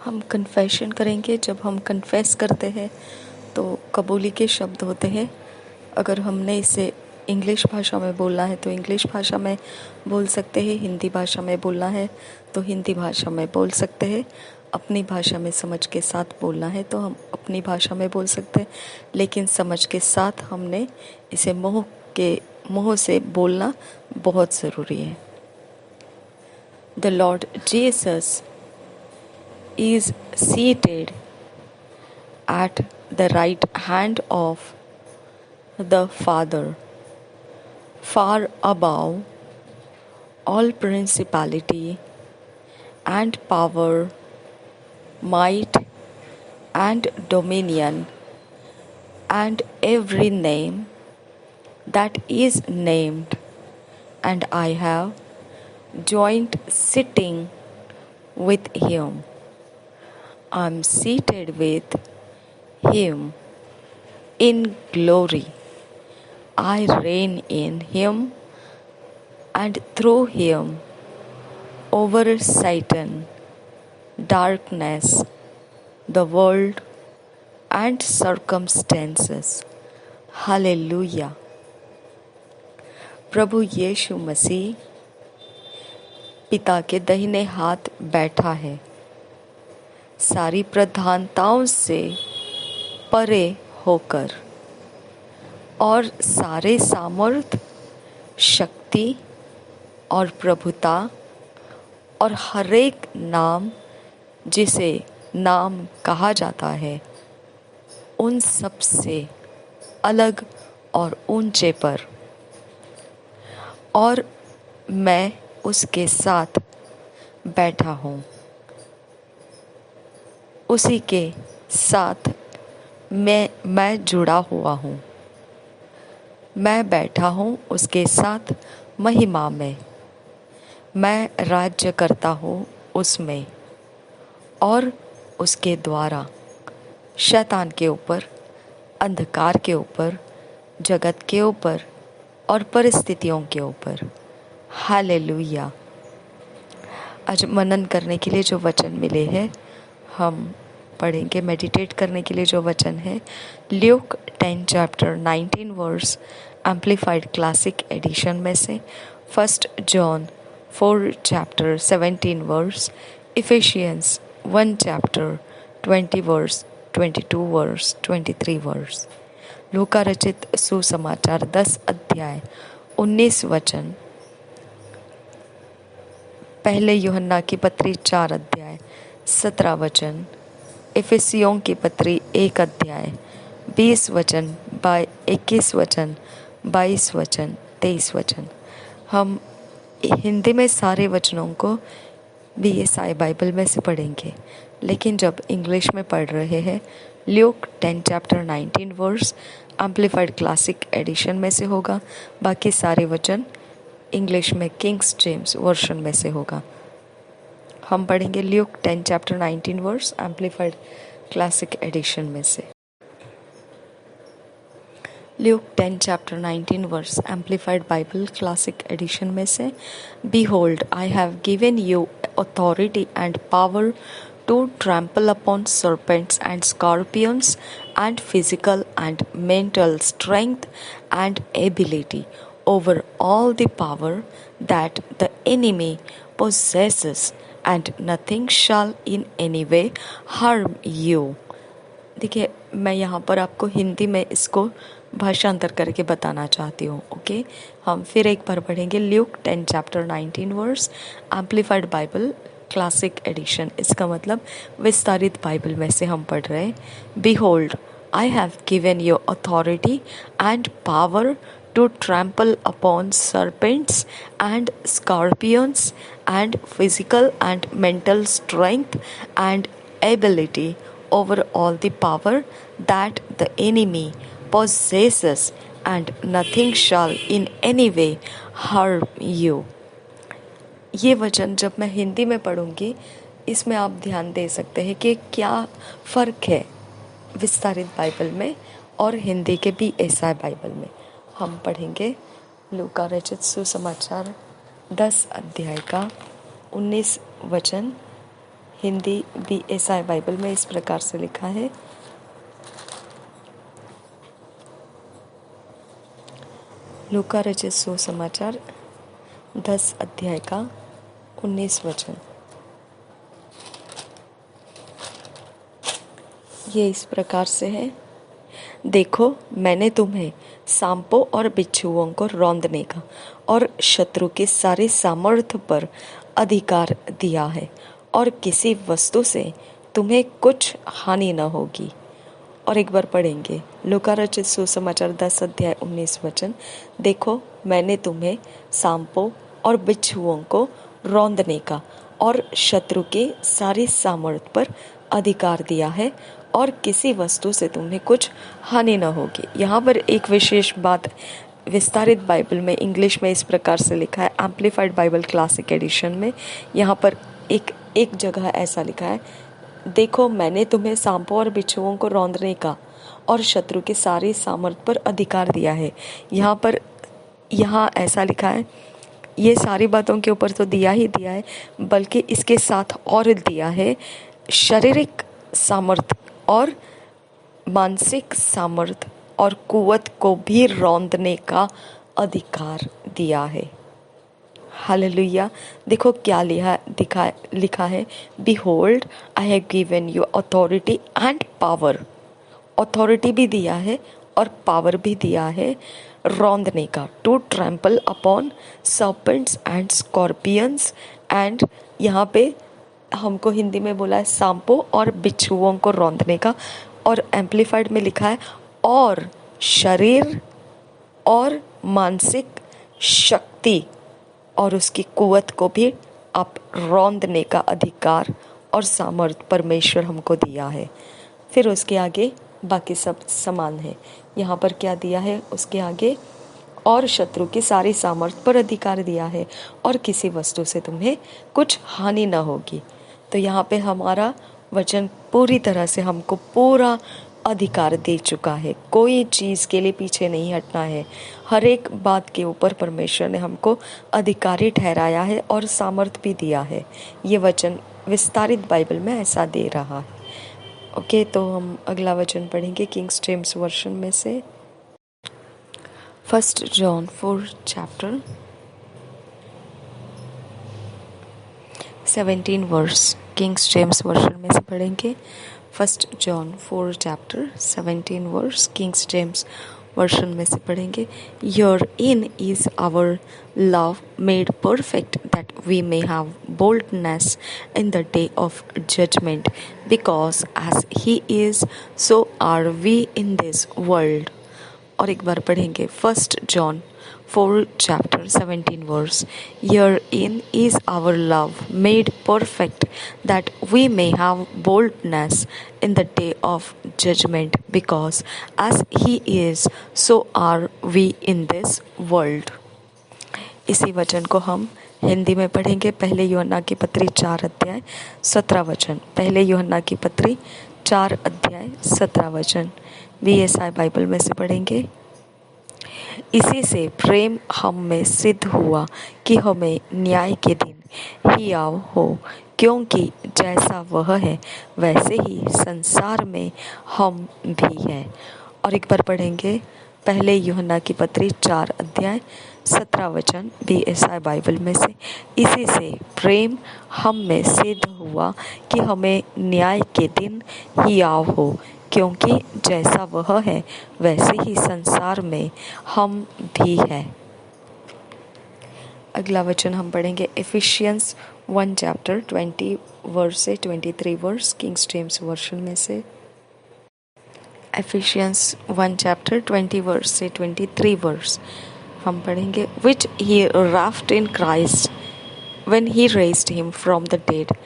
हम कन्फेशन करेंगे। जब हम कन्फेस करते हैं तो कबूली के शब्द होते हैं। अगर हमने इसे इंग्लिश भाषा में बोलना है तो इंग्लिश भाषा में बोल सकते हैं, हिंदी भाषा में बोलना है तो हिंदी भाषा में बोल सकते हैं, अपनी भाषा में समझ के साथ बोलना है तो हम अपनी भाषा में बोल सकते हैं, लेकिन समझ के साथ हमने इसे मुँह से बोलना बहुत ज़रूरी है। The Lord Jesus is seated at the right hand of the Father, far above all principality and power, might and dominion, and every name that is named, and I have joint sitting with him. I'm seated with him in glory. I reign in him and through him over Satan, darkness, the world and circumstances. Hallelujah. प्रभु यीशु मसीह पिता के दाहिने हाथ बैठा है, सारी प्रधानताओं से परे होकर और सारे सामर्थ, शक्ति और प्रभुता और हर एक नाम जिसे नाम कहा जाता है उन सब से अलग और ऊंचे पर, और मैं उसके साथ बैठा हूँ, उसी के साथ मैं जुड़ा हुआ हूँ। मैं बैठा हूँ उसके साथ महिमा में। मैं राज्य करता हूँ उसमें और उसके द्वारा शैतान के ऊपर, अंधकार के ऊपर, जगत के ऊपर और परिस्थितियों के ऊपर। हालेलुया। आज मनन करने के लिए जो वचन मिले हैं हम पढ़ेंगे। मेडिटेट करने के लिए जो वचन है Luke 10 chapter 19 verse amplified classic edition में से, 1 John 4 chapter 17 verse, Ephesians 1 chapter 20 verse, 22 verse, 23 verse. लूका रचित सुसमाचार 10 अध्याय 19 वचन, पहले यूहन्ना की पत्री 4 अध्याय 17 वचन, इफिसियों की पत्री 1 अध्याय 20 वचन, 21 वचन, 22 वचन, 23 वचन। हम हिंदी में सारे वचनों को BSI बाइबल में से पढ़ेंगे, लेकिन जब इंग्लिश में पढ़ रहे हैं Luke 10 chapter 19 verse amplified classic edition में से होगा, बाकी सारे वचन इंग्लिश में किंग्स जेम्स वर्शन में से होगा। हम पढ़ेंगे Luke 10 chapter 19 verse amplified classic edition में से। Luke 10 chapter 19 verse amplified Bible classic edition में से, Behold, I have given you authority and power to trample upon serpents and scorpions and physical and mental strength and ability over all the power that the enemy possesses, and nothing shall in any way harm you. देखिए, मैं यहाँ पर आपको हिंदी में इसको भाषांतर करके बताना चाहती हूँ। ओके, हम फिर एक बार पढ़ेंगे Luke 10 chapter 19 verse amplified Bible classic edition. इसका मतलब विस्तारित बाइबल में से हम पढ़ रहे हैं। Behold, I have given you authority and power to trample upon serpents and scorpions and physical and mental strength and ability over all the power that the enemy possesses, and nothing shall in any way harm you. ये वचन जब मैं हिंदी में पढ़ूंगी इसमें आप ध्यान दे सकते हैं कि क्या फ़र्क है विस्तारित बाइबल में और हिंदी के BSI बाइबल में। हम पढ़ेंगे लूका रचित सुसमाचार 10 अध्याय का 19 वचन, हिंदी BSI बाइबल में इस प्रकार से लिखा है, लूका रचित सुसमाचार 10 अध्याय का 19 वचन। ये इस प्रकार से है, देखो मैंने तुम्हें सांपों और बिच्छुओं को रौंदने का और शत्रु के सारे सामर्थ्य पर अधिकार दिया है, और किसी वस्तु से तुम्हें कुछ हानि न होगी। और एक बार पढ़ेंगे, लूका रचित सुसमाचार 10 अध्याय 19 वचन। देखो मैंने तुम्हें सांपों और बिच्छुओं को रौंदने का और शत्रु के सारे सामर्थ्य पर अधिकार दिया है, और किसी वस्तु से तुम्हें कुछ हानि न होगी। यहाँ पर एक विशेष बात विस्तारित बाइबल में इंग्लिश में इस प्रकार से लिखा है, एम्प्लीफाइड बाइबल क्लासिक एडिशन में यहाँ पर एक जगह ऐसा लिखा है, देखो मैंने तुम्हें सांपों और बिच्छुओं को रौंदने का और शत्रु के सारे सामर्थ्य पर अधिकार दिया है। यहाँ ऐसा लिखा है, ये सारी बातों के ऊपर तो दिया ही दिया है, बल्कि इसके साथ और दिया है शारीरिक सामर्थ्य और मानसिक सामर्थ्य और कुवत को भी रौंदने का अधिकार दिया है। हालेलुया। देखो क्या लिखा है, behold I have given you authority and power. Authority भी दिया है और पावर भी दिया है रौंदने का, to trample upon serpents and scorpions. And यहाँ पे हमको हिंदी में बोला है सांपों और बिच्छुओं को रौंदने का, और एम्प्लीफाइड में लिखा है और शरीर और मानसिक शक्ति और उसकी कुवत को भी आप रौंदने का अधिकार और सामर्थ्य परमेश्वर हमको दिया है। फिर उसके आगे बाकी सब समान है। यहाँ पर क्या दिया है उसके आगे, और शत्रु की सारी सामर्थ्य पर अधिकार दिया है, और किसी वस्तु से तुम्हें कुछ हानि न होगी। तो यहाँ पे हमारा वचन पूरी तरह से हमको पूरा अधिकार दे चुका है, कोई चीज़ के लिए पीछे नहीं हटना है। हर एक बात के ऊपर परमेश्वर ने हमको अधिकारी ठहराया है और सामर्थ्य भी दिया है। ये वचन विस्तारित बाइबल में ऐसा दे रहा है। ओके, तो हम अगला वचन पढ़ेंगे किंग्स जेम्स वर्शन में से, 1 John 4 chapter 17 verse. Kings James version में से पढ़ेंगे 1 John 4 chapter 17 verse. Kings James version में से पढ़ेंगे, herein is our love made perfect that we may have boldness in the day of judgment, because as he is so are we in this world. और एक बार पढ़ेंगे 1 John 4 chapter 17 verse, herein is our love made perfect that we may have boldness in the day of judgment, because as he is so are we in this world। इसी वचन को हम हिंदी में पढ़ेंगे। पहले यूहन्ना की पत्री 4 अध्याय 17 वचन। पहले यूहन्ना की पत्री 4 अध्याय 17 वचन BSI बाइबल में से पढ़ेंगे, इसी से प्रेम हम में सिद्ध हुआ कि हमें न्याय के दिन हियाव हो, क्योंकि जैसा वह है वैसे ही संसार में हम भी हैं। और एक बार पढ़ेंगे पहले यूहन्ना की पत्री 4 अध्याय 17 वचन BSI बाइबल में से, इसी से प्रेम हम में सिद्ध हुआ कि हमें न्याय के दिन हियाव हो, क्योंकि जैसा वह है वैसे ही संसार में हम भी हैं। अगला वचन हम पढ़ेंगे एफिशियंस 1 चैप्टर 20 वर्स से 23 वर्स। किंग्स जेम्स वर्शन में से एफिशियंस 1 चैप्टर 20 वर्स से 23 वर्स हम पढ़ेंगे, विच ही wrapped in Christ when he raised him from the dead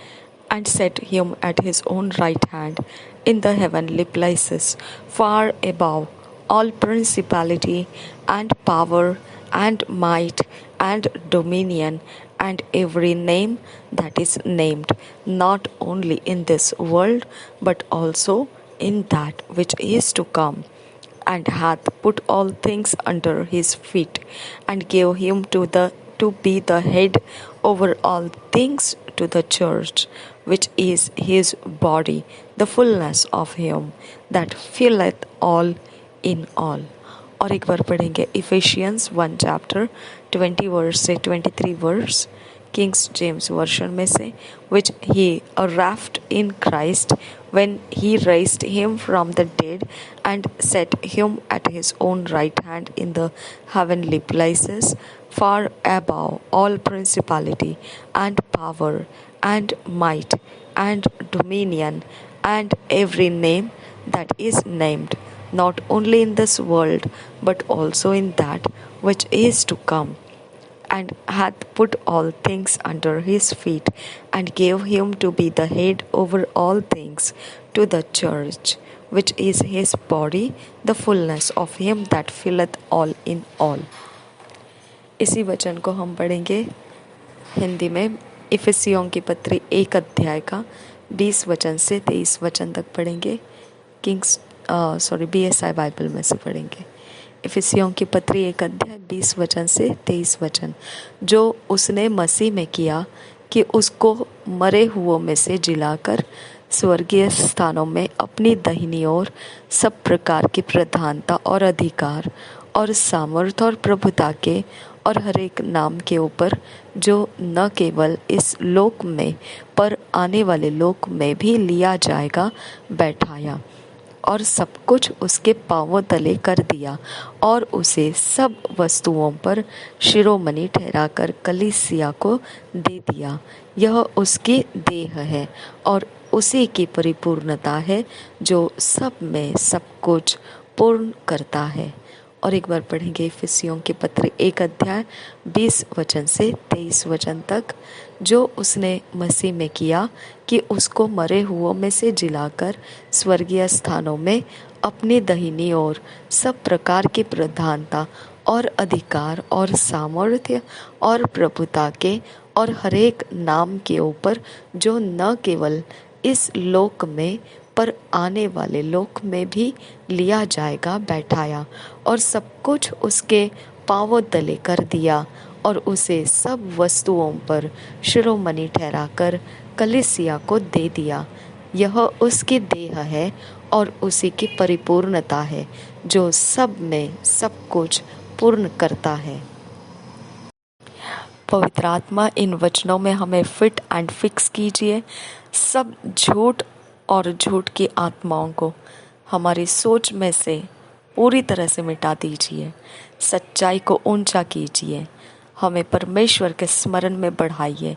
and set him at his own right hand in the heavenly places, far above all principality and power and might and dominion and every name that is named, not only in this world but also in that which is to come, and hath put all things under his feet, and gave him to be the head over all things to the church, which is his body, the fullness of him that filleth all in all। और एक बार पढ़ेंगे efficiency 1 chapter 20 verse से 23 verse, Kings James version में से, which he wrapped in Christ when he raised him from the dead and set him at his own right hand in the heavenly places, far above all principality and power and might and dominion and every name that is named, not only in this world but also in that which is to come, and hath put all things under his feet, and gave him to be the head over all things to the church, which is his body, the fullness of him that filleth all in all। इसी वचन को हम पढ़ेंगे हिंदी में। इफिसियों की पत्री 1 अध्याय का 20 वचन से 23 वचन तक पढ़ेंगे। BSI बाइबल में से पढ़ेंगे। इफिसियों की पत्री 1 अध्याय 20 वचन से 23 वचन। जो उसने मसीह में किया कि उसको मरे हुओं में से जिलाकर स्वर्गीय स्थानों में अपनी दाहिनी ओर सब प्रकार की प्रधानता और अधिकार और सामर्थ और प्रभुता के और हर एक नाम के ऊपर, जो न केवल इस लोक में पर आने वाले लोक में भी लिया जाएगा, बैठाया और सब कुछ उसके पांवों तले कर दिया, और उसे सब वस्तुओं पर शिरोमणि ठहराकर कलीसिया को दे दिया। यह उसकी देह है और उसी की परिपूर्णता है, जो सब में सब कुछ पूर्ण करता है। और एक बार पढ़ेंगे इफिसियों के पत्र 1 अध्याय 20 वचन से 23 वचन तक। जो उसने मसीह में किया कि उसको मरे हुओं में से जिलाकर स्वर्गीय स्थानों में अपनी दाहिनी ओर सब प्रकार की प्रधानता और अधिकार और सामर्थ्य और प्रभुता के और हरेक नाम के ऊपर, जो न केवल इस लोक में पर आने वाले लोक में भी लिया जाएगा, बैठाया और सब कुछ उसके पांवों तले कर दिया, और उसे सब वस्तुओं पर शिरोमणि ठहराकर कलीसिया को दे दिया। यह उसकी देह है और उसी की परिपूर्णता है, जो सब में सब कुछ पूर्ण करता है। पवित्र आत्मा इन वचनों में हमें फिट एंड फिक्स कीजिए। सब झूठ और झूठ की आत्माओं को हमारी सोच में से पूरी तरह से मिटा दीजिए। सच्चाई को ऊंचा कीजिए, हमें परमेश्वर के स्मरण में बढ़ाइए,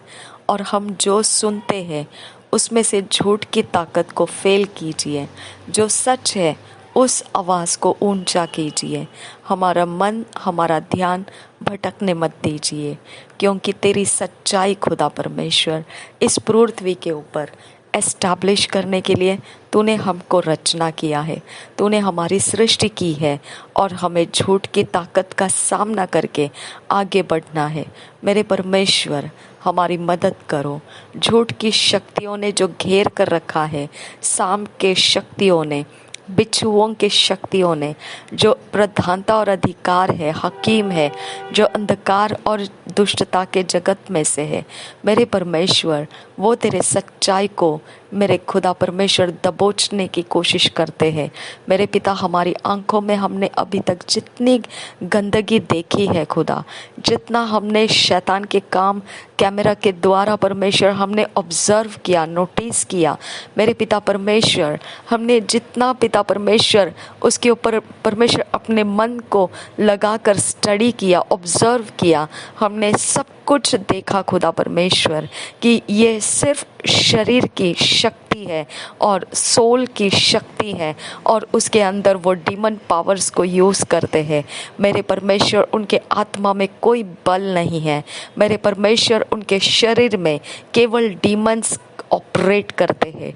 और हम जो सुनते हैं उसमें से झूठ की ताकत को फेल कीजिए। जो सच है उस आवाज़ को ऊंचा कीजिए। हमारा मन, हमारा ध्यान भटकने मत दीजिए, क्योंकि तेरी सच्चाई खुदा परमेश्वर इस पृथ्वी के ऊपर एस्टैब्लिश करने के लिए तूने हमको रचना किया है, तूने हमारी सृष्टि की है, और हमें झूठ की ताकत का सामना करके आगे बढ़ना है। मेरे परमेश्वर, हमारी मदद करो। झूठ की शक्तियों ने जो घेर कर रखा है, साम के शक्तियों ने, बिच्छुओं के शक्तियों ने, जो प्रधानता और अधिकार है, हकीम है, जो अंधकार और दुष्टता के जगत में से है, मेरे परमेश्वर, वो तेरे सच्चाई को मेरे खुदा परमेश्वर दबोचने की कोशिश करते हैं। मेरे पिता, हमारी आंखों में हमने अभी तक जितनी गंदगी देखी है खुदा, जितना हमने शैतान के काम कैमरा के द्वारा परमेश्वर हमने ऑब्जर्व किया, नोटिस किया, मेरे पिता परमेश्वर, हमने जितना पिता परमेश्वर उसके ऊपर परमेश्वर अपने मन को लगाकर स्टडी किया, ऑब्जर्व किया, हमने सब कुछ देखा खुदा परमेश्वर कि ये सिर्फ शरीर की शक्ति है और सोल की शक्ति है, और उसके अंदर वो डीमन पावर्स को यूज़ करते हैं। मेरे परमेश्वर, उनके आत्मा में कोई बल नहीं है। मेरे परमेश्वर, उनके शरीर में केवल डीमंस ऑपरेट करते हैं।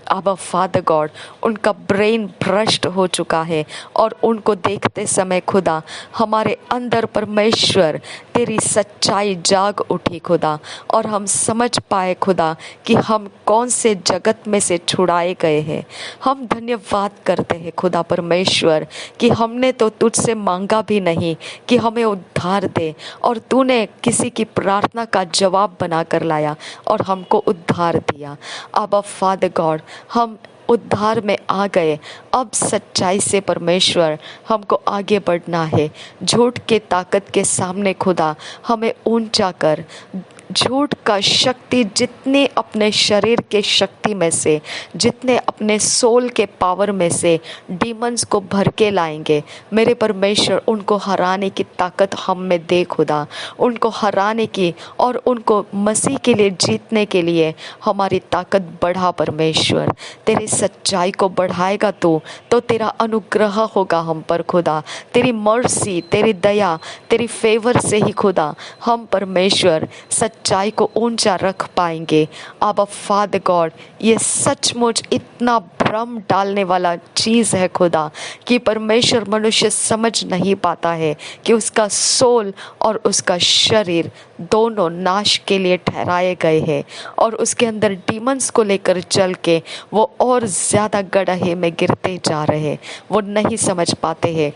आबा फादर गॉड, उनका ब्रेन भ्रष्ट हो चुका है और उनको देखते समय खुदा हमारे अंदर परमेश्वर तेरी सच्चाई जाग उठी खुदा, और हम समझ पाए खुदा कि हम कौन से जगत में से छुड़ाए गए हैं। हम धन्यवाद करते हैं खुदा परमेश्वर कि हमने तो तुझसे मांगा भी नहीं कि हमें उद्धार दे, और तूने किसी की प्रार्थना का जवाब बना कर लाया और हमको उद्धार दिया। आबा फादर गॉड, हम उद्धार में आ गए। अब सच्चाई से परमेश्वर हमको आगे बढ़ना है। झूठ के ताकत के सामने खुदा हमें ऊंचा कर। झूठ का शक्ति जितने अपने शरीर के शक्ति में से, जितने अपने सोल के पावर में से डीमंस को भर के लाएंगे, मेरे परमेश्वर उनको हराने की ताकत हम में दे खुदा। उनको हराने की और उनको मसीह के लिए जीतने के लिए हमारी ताकत बढ़ा परमेश्वर। तेरी सच्चाई को बढ़ाएगा तू तो तेरा अनुग्रह होगा हम पर खुदा। तेरी मर्सी, तेरी दया, तेरी फेवर से ही खुदा हम परमेश्वर सच्चाई को ऊंचा रख पाएंगे। आबा फादर गॉड, ये सचमुच इतना भ्रम डालने वाला चीज़ है खुदा कि परमेश्वर मनुष्य समझ नहीं पाता है कि उसका सोल और उसका शरीर दोनों नाश के लिए ठहराए गए हैं, और उसके अंदर डीमंस को लेकर चल के वो और ज़्यादा गड्ढे में गिरते जा रहे हैं। वो नहीं समझ पाते हैं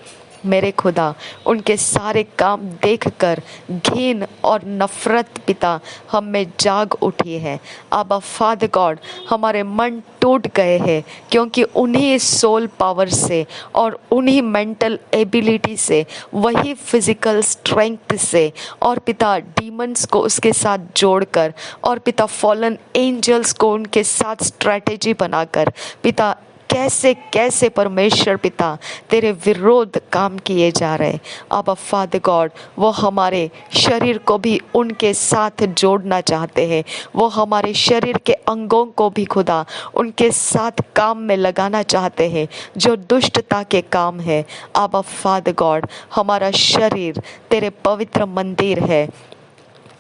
मेरे खुदा। उनके सारे काम देखकर घिन और नफरत पिता हम में जाग उठी है। आबा फादर गॉड, हमारे मन टूट गए हैं क्योंकि उन्हीं सोल पावर से और उन्हीं मेंटल एबिलिटी से, वही फिजिकल स्ट्रेंथ से, और पिता डीमंस को उसके साथ जोड़कर, और पिता फॉलन एंजल्स को उनके साथ स्ट्रैटेजी बनाकर पिता कैसे कैसे परमेश्वर पिता तेरे विरोध काम किए जा रहे। आबा फादर गॉड, वो हमारे शरीर को भी उनके साथ जोड़ना चाहते हैं। वो हमारे शरीर के अंगों को भी खुदा उनके साथ काम में लगाना चाहते हैं जो दुष्टता के काम है। आबा फादर गॉड, हमारा शरीर तेरे पवित्र मंदिर है।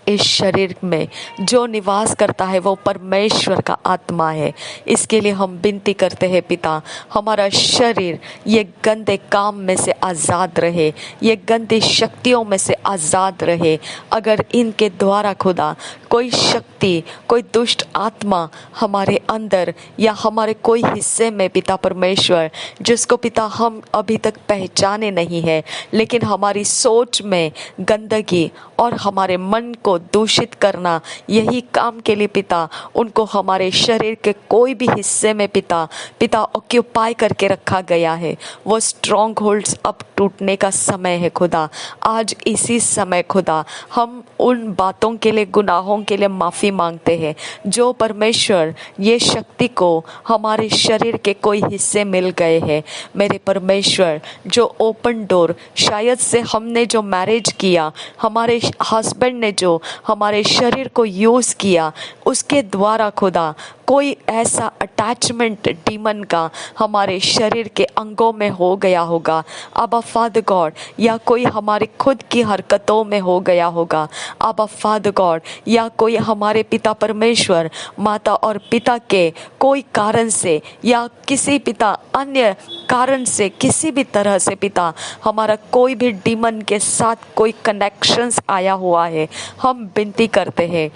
इस शरीर में जो निवास करता है वो परमेश्वर का आत्मा है। इसके लिए हम विनती करते हैं पिता, हमारा शरीर ये गंदे काम में से आज़ाद रहे, ये गंदी शक्तियों में से आज़ाद रहे। अगर इनके द्वारा खुदा कोई शक्ति, कोई दुष्ट आत्मा हमारे अंदर या हमारे कोई हिस्से में पिता परमेश्वर, जिसको पिता हम अभी तक पहचाने नहीं है, लेकिन हमारी सोच में गंदगी और हमारे मन को दूषित करना, यही काम के लिए पिता उनको हमारे शरीर के कोई भी हिस्से में पिता ऑक्यूपाई करके रखा गया है। वो स्ट्रॉन्ग होल्ड्स अब टूटने का समय है खुदा। आज इसी समय खुदा हम उन बातों के लिए, गुनाहों के लिए माफ़ी मांगते हैं जो परमेश्वर ये शक्ति को हमारे शरीर के कोई हिस्से मिल गए हैं। मेरे परमेश्वर, जो ओपन डोर शायद से हमने जो मैरिज किया, हमारे हस्बैंड ने जो हमारे शरीर को यूज़ किया, उसके द्वारा खुदा कोई ऐसा अटैचमेंट डीमन का हमारे शरीर के अंगों में हो गया होगा आबा फादर गॉड, या कोई हमारे खुद की हरकतों में हो गया होगा आबा फादर गॉड, या कोई हमारे पिता परमेश्वर माता और पिता के कोई कारण से या किसी पिता अन्य कारण से, किसी भी तरह से पिता हमारा कोई भी डीमन के साथ कोई कनेक्शंस आया हुआ है, हम विनती करते हैं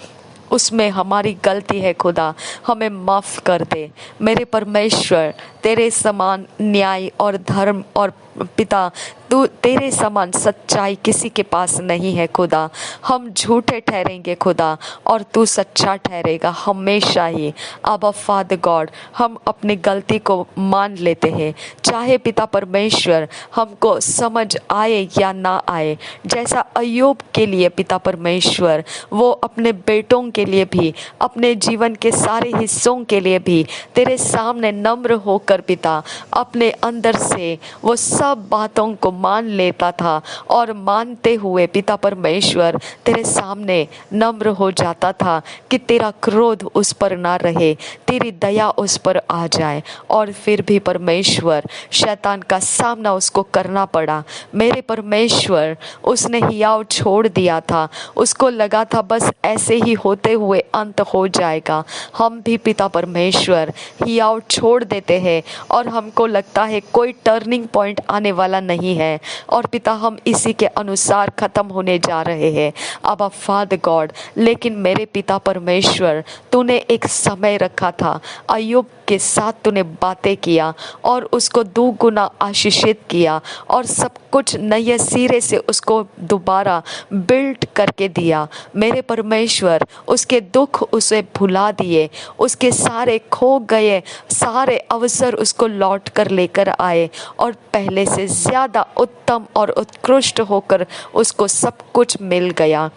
उसमें हमारी गलती है खुदा, हमें माफ़ कर दे। मेरे परमेश्वर, तेरे समान न्याय और धर्म और पिता तू, तेरे समान सच्चाई किसी के पास नहीं है खुदा। हम झूठे ठहरेंगे खुदा और तू सच्चा ठहरेगा हमेशा ही। आबा फादर गॉड, हम अपनी गलती को मान लेते हैं, चाहे पिता परमेश्वर हमको समझ आए या ना आए। जैसा अय्यूब के लिए पिता परमेश्वर, वो अपने बेटों के लिए भी, अपने जीवन के सारे हिस्सों के लिए भी तेरे सामने नम्र होकर पिता अपने अंदर से वो सब सब बातों को मान लेता था और मानते हुए पिता परमेश्वर तेरे सामने नम्र हो जाता था कि तेरा क्रोध उस पर ना रहे, तेरी दया उस पर आ जाए। और फिर भी परमेश्वर शैतान का सामना उसको करना पड़ा। मेरे परमेश्वर उसने हियाव छोड़ दिया था, उसको लगा था बस ऐसे ही होते हुए अंत हो जाएगा। हम भी पिता परमेश्वर हियाव छोड़ देते हैं और हमको लगता है कोई टर्निंग पॉइंट आने वाला नहीं है और पिता हम इसी के अनुसार खत्म होने जा रहे हैं। अब फादर गॉड, लेकिन मेरे पिता परमेश्वर तूने एक समय रखा था, अय्यूब के साथ तूने बातें किया और उसको दुगुना आशीषित किया और सब कुछ नए सिरे से उसको दोबारा बिल्ड करके दिया। मेरे परमेश्वर उसके दुख उसे भुला दिए, उसके सारे खो गए सारे अवसर उसको लौट कर लेकर आए और पहले से ज़्यादा उत्तम और उत्कृष्ट होकर उसको सब कुछ मिल गया।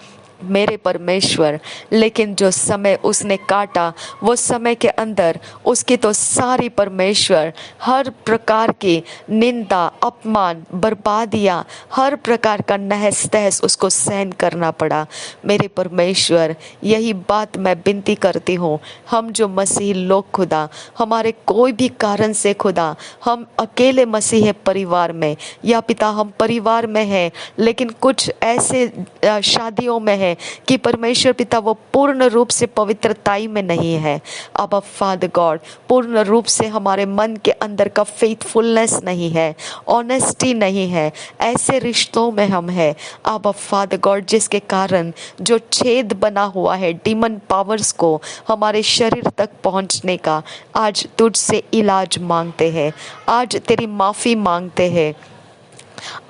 मेरे परमेश्वर, लेकिन जो समय उसने काटा वो समय के अंदर उसकी तो सारी परमेश्वर हर प्रकार की निंदा, अपमान, बर्बादियाँ, हर प्रकार का नहस तहस उसको सहन करना पड़ा। मेरे परमेश्वर, यही बात मैं विनती करती हूँ, हम जो मसीही लोग खुदा, हमारे कोई भी कारण से खुदा हम अकेले मसीह परिवार में या पिता हम परिवार में हैं, लेकिन कुछ ऐसे शादियों में है कि परमेश्वर पिता वो पूर्ण रूप से पवित्रताई में नहीं है। अब फादर गॉड, पूर्ण रूप से हमारे मन के अंदर का फेथफुलनेस नहीं है, ऑनेस्टी नहीं है, ऐसे रिश्तों में हम हैं। अब फादर गॉड, जिसके कारण जो छेद बना हुआ है डीमन पावर्स को हमारे शरीर तक पहुंचने का, आज तुझसे इलाज मांगते हैं, आज तेरी माफ़ी मांगते हैं,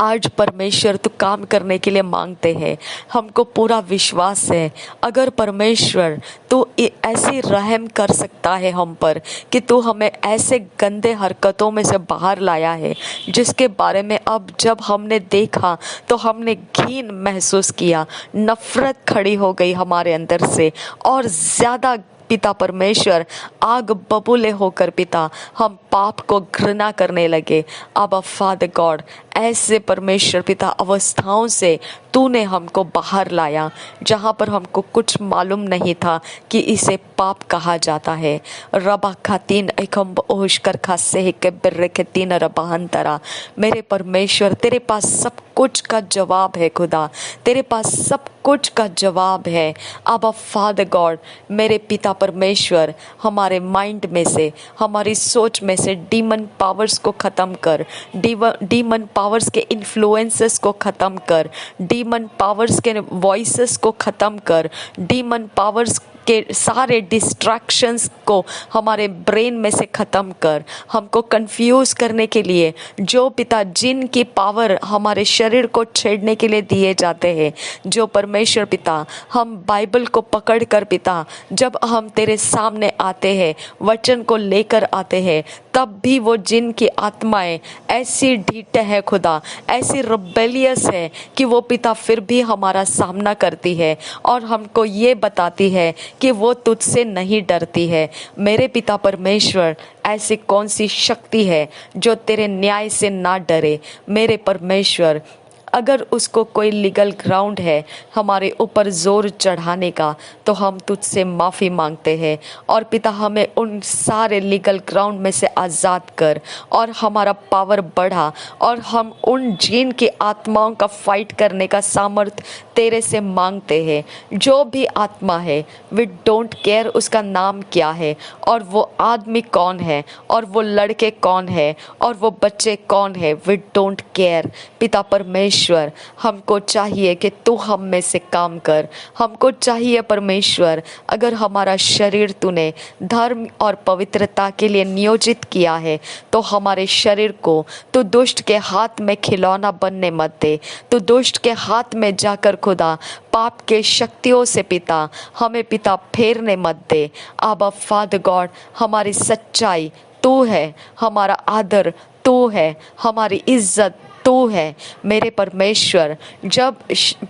आज परमेश्वर तू काम करने के लिए मांगते हैं। हमको पूरा विश्वास है अगर परमेश्वर तू ऐसी रहम कर सकता है हम पर कि तू हमें ऐसे गंदे हरकतों में से बाहर लाया है जिसके बारे में अब जब हमने देखा तो हमने घिन महसूस किया, नफरत खड़ी हो गई हमारे अंदर से और ज़्यादा पिता परमेश्वर आग बबूले होकर पिता हम पाप को घृणा करने लगे। अब फादर गॉड, ऐसे परमेश्वर पिता अवस्थाओं से तूने हमको बाहर लाया जहाँ पर हमको कुछ मालूम नहीं था कि इसे पाप कहा जाता है। रबा खातीन एकम ओश कर खासे के बिर्रे के तीन रबाहंतरा। मेरे परमेश्वर, तेरे पास सब कुछ का जवाब है खुदा, तेरे पास सब कुछ का जवाब है। अब फादर गॉड, मेरे पिता परमेश्वर, हमारे माइंड में से, हमारी सोच में से डीमन पावर्स को ख़त्म कर, डीमन पावर्स के इन्फ्लुएंसेस को ख़त्म कर, डीमन पावर्स के वॉइसेस को ख़त्म कर, डीमन पावर्स के सारे डिस्ट्रैक्शंस को हमारे ब्रेन में से ख़त्म कर। हमको कंफ्यूज करने के लिए जो पिता जिन की पावर हमारे शरीर को छेड़ने के लिए दिए जाते हैं, जो परमेश्वर पिता हम बाइबल को पकड़ कर पिता जब हम तेरे सामने आते हैं, वचन को लेकर आते हैं, तब भी वो जिन की आत्माएं ऐसी ढीठ है खुदा, ऐसी रिबेलियस है कि वो पिता फिर भी हमारा सामना करती है और हमको ये बताती है कि वो तुझसे नहीं डरती है। मेरे पिता परमेश्वर, ऐसी कौन सी शक्ति है जो तेरे न्याय से ना डरे। मेरे परमेश्वर, अगर उसको कोई लीगल ग्राउंड है हमारे ऊपर जोर चढ़ाने का, तो हम तुझसे माफ़ी मांगते हैं और पिता हमें उन सारे लीगल ग्राउंड में से आज़ाद कर और हमारा पावर बढ़ा और हम उन जिन की आत्माओं का फाइट करने का सामर्थ्य तेरे से मांगते हैं। जो भी आत्मा है, वी डोंट केयर उसका नाम क्या है और वो आदमी कौन है और वो लड़के कौन है और वो बच्चे कौन है, वी डोंट केयर। पिता परमेश्वर, हमको चाहिए कि तू हम में से काम कर। हमको चाहिए परमेश्वर, अगर हमारा शरीर तूने धर्म और पवित्रता के लिए नियोजित किया है तो हमारे शरीर को तू दुष्ट के हाथ में खिलौना बनने मत दे। तू दुष्ट के हाथ में जाकर खुदा पाप के शक्तियों से पिता हमें पिता फेरने मत दे। आबा फादर गॉड, हमारी सच्चाई तू है, हमारा आदर तू है, हमारी इज्जत तू है। मेरे परमेश्वर, जब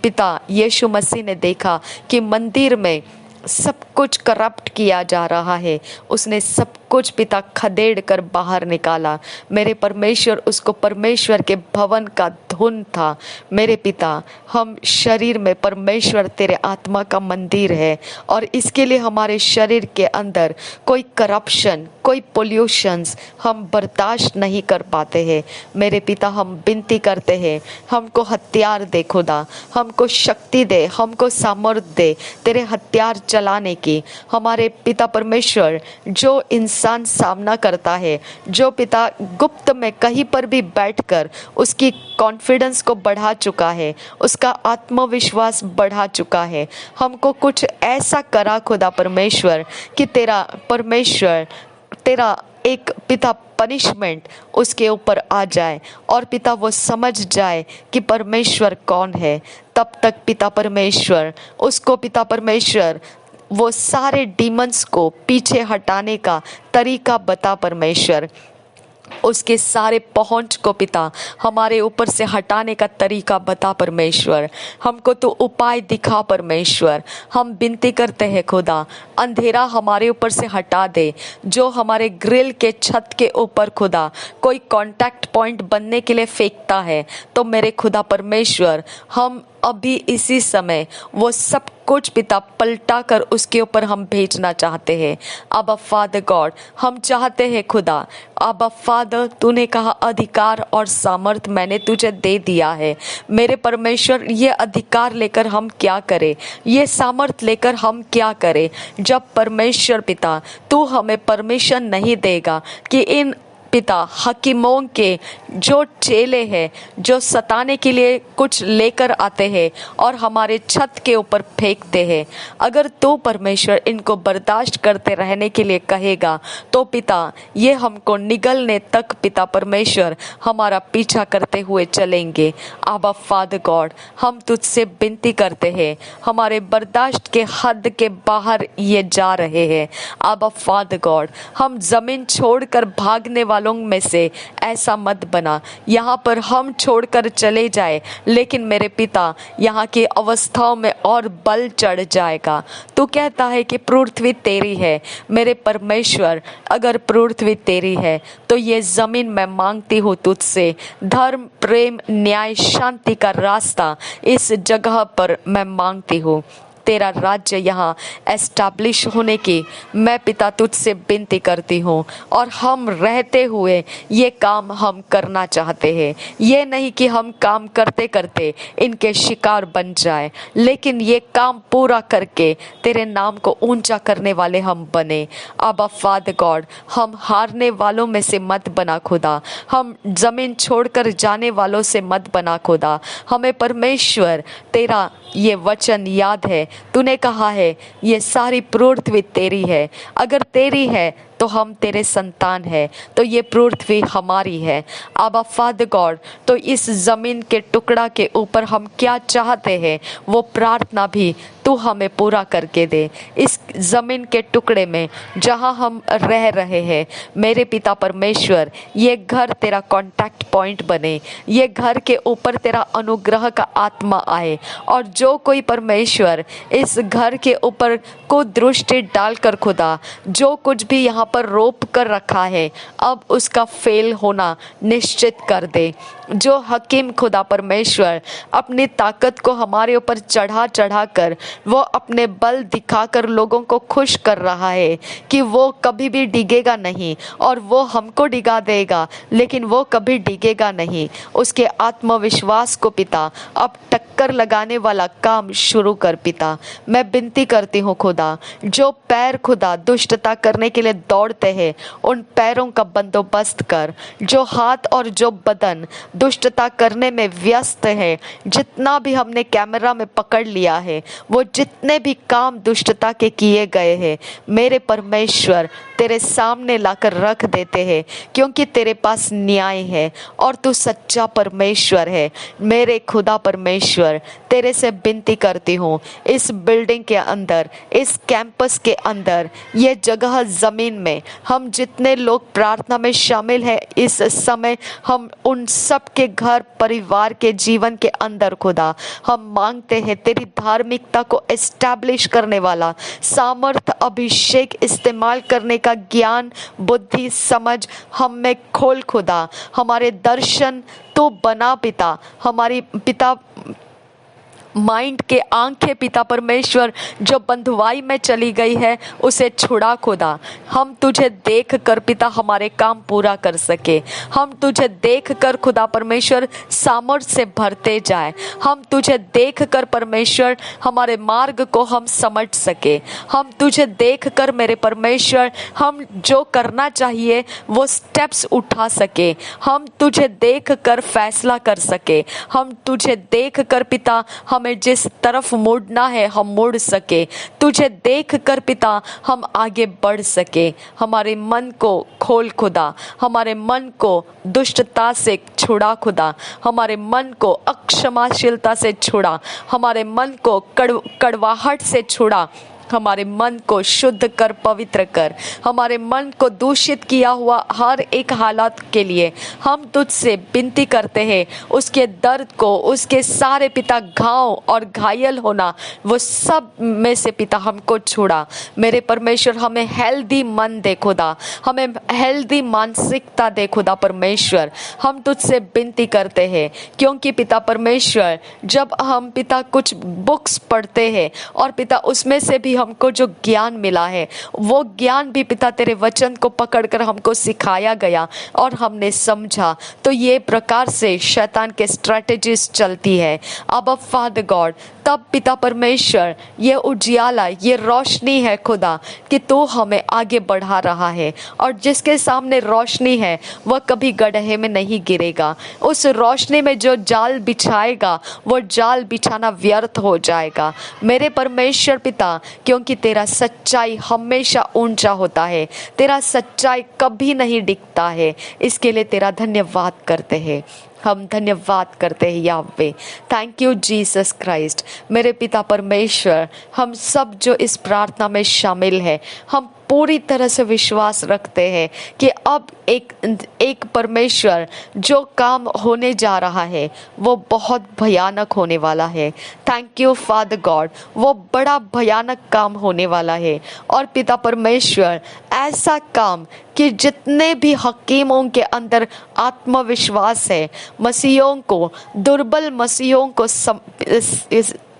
पिता यीशु मसीह ने देखा कि मंदिर में सब कुछ करप्ट किया जा रहा है, उसने सब कुछ पिता खदेड़ कर बाहर निकाला। मेरे परमेश्वर, उसको परमेश्वर के भवन का धुन था। मेरे पिता, हम शरीर में, परमेश्वर तेरे आत्मा का मंदिर है और इसके लिए हमारे शरीर के अंदर कोई करप्शन, कोई पोल्यूशंस हम बर्दाश्त नहीं कर पाते हैं। मेरे पिता, हम विनती करते हैं, हमको हथियार दे खुदा, हमको शक्ति दे, हमको सामर्थ्य दे तेरे हथियार चलाने की। हमारे पिता परमेश्वर, जो इंसान सामना करता है, जो पिता गुप्त में कहीं पर भी बैठकर उसकी कॉन्फिडेंस को बढ़ा चुका है, उसका आत्मविश्वास बढ़ा चुका है, हमको कुछ ऐसा करा खुदा परमेश्वर कि तेरा परमेश्वर, तेरा एक पिता पनिशमेंट उसके ऊपर आ जाए और पिता वो समझ जाए कि परमेश्वर कौन है। तब तक पिता परमेश्वर, उसको पिता परमेश्वर वो सारे डीमंस को पीछे हटाने का तरीका बता परमेश्वर, उसके सारे पहुंच को पिता हमारे ऊपर से हटाने का तरीका बता परमेश्वर, हमको तो उपाय दिखा परमेश्वर। हम विनती करते हैं खुदा, अंधेरा हमारे ऊपर से हटा दे। जो हमारे ग्रिल के छत के ऊपर खुदा कोई कांटेक्ट पॉइंट बनने के लिए फेंकता है, तो मेरे खुदा परमेश्वर, हम अभी इसी समय वो सब कुछ पिता पलटा कर उसके ऊपर हम भेजना चाहते हैं। अबा फादर गॉड, हम चाहते हैं खुदा, अबा फादर, तूने कहा अधिकार और सामर्थ मैंने तुझे दे दिया है। मेरे परमेश्वर, ये अधिकार लेकर हम क्या करें, ये सामर्थ लेकर हम क्या करें, जब परमेश्वर पिता तू हमें परमिशन नहीं देगा कि इन पिता हकीमों के जो चेले हैं, जो सताने के लिए कुछ लेकर आते हैं और हमारे छत के ऊपर फेंकते हैं, अगर तो परमेश्वर इनको बर्दाश्त करते रहने के लिए कहेगा, तो पिता ये हमको निगलने तक पिता परमेश्वर हमारा पीछा करते हुए चलेंगे। आबा फादर गॉड, हम तुझसे विनती करते हैं, हमारे बर्दाश्त के हद के बाहर ये जा रहे हैं। आबा फादर गॉड, हम जमीन छोड़कर भागने वालों में से ऐसा मत बना, यहाँ पर हम छोड़कर चले जाए, लेकिन मेरे पिता यहाँ की अवस्थाओं में और बल चढ़ जाएगा। तू कहता है कि पृथ्वी तेरी है। मेरे परमेश्वर, अगर पृथ्वी तेरी है तो ये जमीन मैं मांगती हूँ तुझसे, धर्म, प्रेम, न्याय, शांति का रास्ता इस जगह पर मैं मांगती हूँ। तेरा राज्य यहाँ एस्टैब्लिश होने की मैं पिता तुझसे विनती करती हूँ, और हम रहते हुए ये काम हम करना चाहते हैं। ये नहीं कि हम काम करते करते इनके शिकार बन जाए, लेकिन ये काम पूरा करके तेरे नाम को ऊंचा करने वाले हम बने। आबा फादर गॉड, हम हारने वालों में से मत बना खुदा, हम जमीन छोड़कर जाने वालों से मत बना खुदा। हमें परमेश्वर तेरा ये वचन याद है, तूने कहा है ये सारी पृथ्वी तेरी है। अगर तेरी है तो हम तेरे संतान हैं, तो ये पृथ्वी हमारी है। आबा फादर गॉड, तो इस जमीन के टुकड़ा के ऊपर हम क्या चाहते हैं वो प्रार्थना भी तू हमें पूरा करके दे। इस जमीन के टुकड़े में जहाँ हम रह रहे हैं, मेरे पिता परमेश्वर, ये घर तेरा कांटेक्ट पॉइंट बने, ये घर के ऊपर तेरा अनुग्रह का आत्मा आए, और जो कोई परमेश्वर इस घर के ऊपर को दृष्टि डालकर खुदा जो कुछ भी यहाँ पर रोप कर रखा है, अब उसका फेल होना निश्चित कर दे। जो हकीम खुदा परमेश्वर अपनी ताकत को हमारे ऊपर चढ़ा चढ़ा कर वो अपने बल दिखाकर लोगों को खुश कर रहा है कि वो कभी भी डिगेगा नहीं, और वो हमको डिगा देगा लेकिन वो कभी डिगेगा नहीं, उसके आत्मविश्वास को पिता अब टक्कर लगाने वाला काम शुरू कर पिता। मैं विनती करती हूँ खुदा, जो पैर खुदा दुष्टता करने के लिए दौड़ते हैं उन पैरों का बंदोबस्त कर, जो हाथ और जो बदन दुष्टता करने में व्यस्त है, जितना भी हमने कैमरा में पकड़ लिया है, वो जितने भी काम दुष्टता के किए गए हैं, मेरे परमेश्वर तेरे सामने लाकर रख देते हैं, क्योंकि तेरे पास न्याय है और तू सच्चा परमेश्वर है। मेरे खुदा परमेश्वर, तेरे से विनती करती हूँ, इस बिल्डिंग के अंदर, इस कैंपस के अंदर, ये जगह जमीन में हम जितने लोग प्रार्थना में शामिल हैं इस समय, हम उन सब के घर परिवार के जीवन के अंदर खुदा हम मांगते हैं तेरी धार्मिकता को एस्टैब्लिश करने वाला सामर्थ, अभिषेक, इस्तेमाल करने का ज्ञान, बुद्धि, समझ हम में खोल खुदा। हमारे दर्शन तो बना पिता, हमारी पिता माइंड के आंखें पिता परमेश्वर जो बंधुआई में चली गई है उसे छुड़ा खुदा। हम तुझे देख कर पिता हमारे काम पूरा कर सके, हम तुझे देख कर खुदा परमेश्वर सामर्थ्य से भरते जाए, हम तुझे देख कर परमेश्वर हमारे मार्ग को हम समझ सके, हम तुझे देख कर मेरे परमेश्वर हम जो करना चाहिए वो स्टेप्स उठा सके, हम तुझे देख कर फैसला कर सके, हम तुझे देख कर पिता हमें जिस तरफ मुड़ना है हम मुड़ सके, तुझे देख कर पिता हम आगे बढ़ सके। हमारे मन को खोल खुदा, हमारे मन को दुष्टता से छुड़ा खुदा, हमारे मन को अक्षमाशीलता से छुड़ा, हमारे मन को कड़वाहट से छुड़ा, हमारे मन को शुद्ध कर, पवित्र कर। हमारे मन को दूषित किया हुआ हर एक हालात के लिए हम तुझसे विनती करते हैं, उसके दर्द को, उसके सारे पिता घाव और घायल होना, वो सब में से पिता हमको छुड़ा। मेरे परमेश्वर हमें हेल्दी मन दे खुदा, हमें हेल्दी मानसिकता दे खुदा परमेश्वर। हम तुझसे विनती करते हैं क्योंकि पिता परमेश्वर जब हम पिता कुछ बुक्स पढ़ते हैं और पिता उसमें से भी हमको जो ज्ञान मिला है वो ज्ञान भी पिता तेरे वचन को पकड़कर हमको सिखाया गया और हमने समझा, तो ये प्रकार से शैतान के स्ट्रेटजीज चलती है। अब फादर गॉड तब पिता परमेश्वर ये उजियाला, ये रोशनी है खुदा कि तू हमें आगे बढ़ा रहा है और जिसके सामने रोशनी है वह कभी गड्ढे में नहीं गिरेगा। उस रोशनी में जो जाल बिछाएगा वो जाल बिछाना व्यर्थ हो जाएगा मेरे परमेश्वर पिता, क्योंकि तेरा सच्चाई हमेशा ऊंचा होता है, तेरा सच्चाई कभी नहीं डिगता है। इसके लिए तेरा धन्यवाद करते हैं, हम धन्यवाद करते हैं यावे। Thank you Jesus Christ. मेरे पिता परमेश्वर हम सब जो इस प्रार्थना में शामिल है हम पूरी तरह से विश्वास रखते हैं कि अब एक परमेश्वर जो काम होने जा रहा है वो बहुत भयानक होने वाला है। थैंक यू फादर गॉड, वो बड़ा भयानक काम होने वाला है और पिता परमेश्वर ऐसा काम कि जितने भी हकीमों के अंदर आत्मविश्वास है, मसीहों को, दुर्बल मसीहों को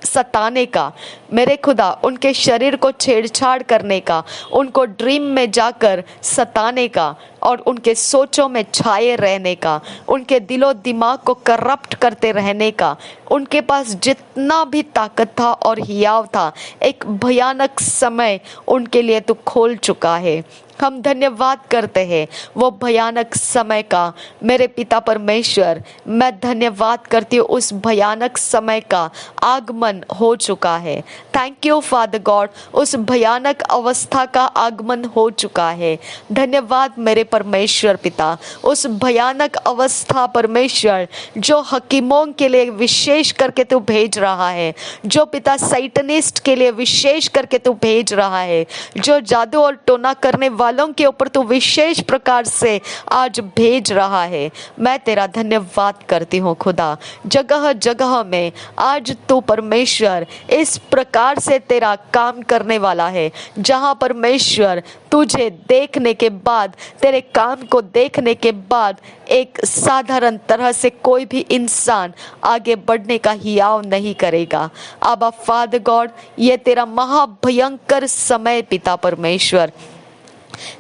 सताने का, मेरे खुदा उनके शरीर को छेड़छाड़ करने का, उनको ड्रीम में जाकर सताने का और उनके सोचों में छाए रहने का, उनके दिलो दिमाग को करप्ट करते रहने का, उनके पास जितना भी ताकत था और हियाव था, एक भयानक समय उनके लिए तू खोल चुका है। हम धन्यवाद करते हैं वो भयानक समय का। मेरे पिता परमेश्वर मैं धन्यवाद करती हूँ उस भयानक समय का आगमन हो चुका है। थैंक यू फादर गॉड, उस भयानक अवस्था का आगमन हो चुका है। धन्यवाद मेरे परमेश्वर पिता, उस भयानक अवस्था परमेश्वर जो हकीमों के लिए विशेष करके तू भेज रहा है, जो पिता सैटनिस्ट के लिए विशेष करके तू भेज रहा है, जो जादू और टोना करने वालों के ऊपर तू विशेष प्रकार से आज भेज रहा है। मैं तेरा धन्यवाद करती हूँ खुदा। जगह जगह में आज तू परमेश्वर इस प्रकार से तेरा काम करने वाला है, जहाँ परमेश्वर तुझे देखने के बाद, तेरे काम को देखने के बाद एक साधारण तरह से कोई भी इंसान आगे बढ़ने का हियाव नहीं करेगा। अब फादर गॉड ये तेरा महाभयंकर समय पिता परमेश्वर,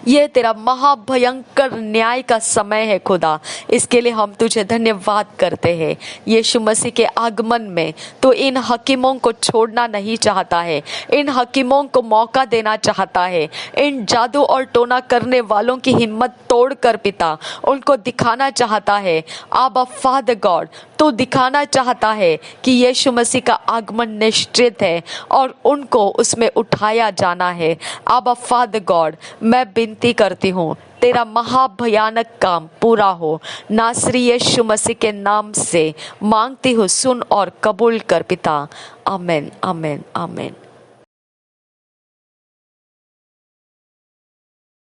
ये तेरा महाभयंकर न्याय का समय है खुदा। इसके लिए हम तुझे धन्यवाद करते हैं। यीशु मसीह के आगमन में तो इन हकीमों को छोड़ना नहीं चाहता है, इन हकीमों को मौका देना चाहता है, इन जादू और टोना करने वालों की हिम्मत तोड़कर पिता उनको दिखाना चाहता है। आबा फादर गॉड तो दिखाना चाहता है कि यीशु मसीह का आगमन निश्चित है और उनको उसमें उठाया जाना है। आबा फादर गॉड मैं विनती करती हूँ तेरा महाभयानक काम पूरा हो, नासरी यीशु मसीह के नाम से मांगती हूँ, सुन और कबूल कर पिता। आमीन आमीन आमीन।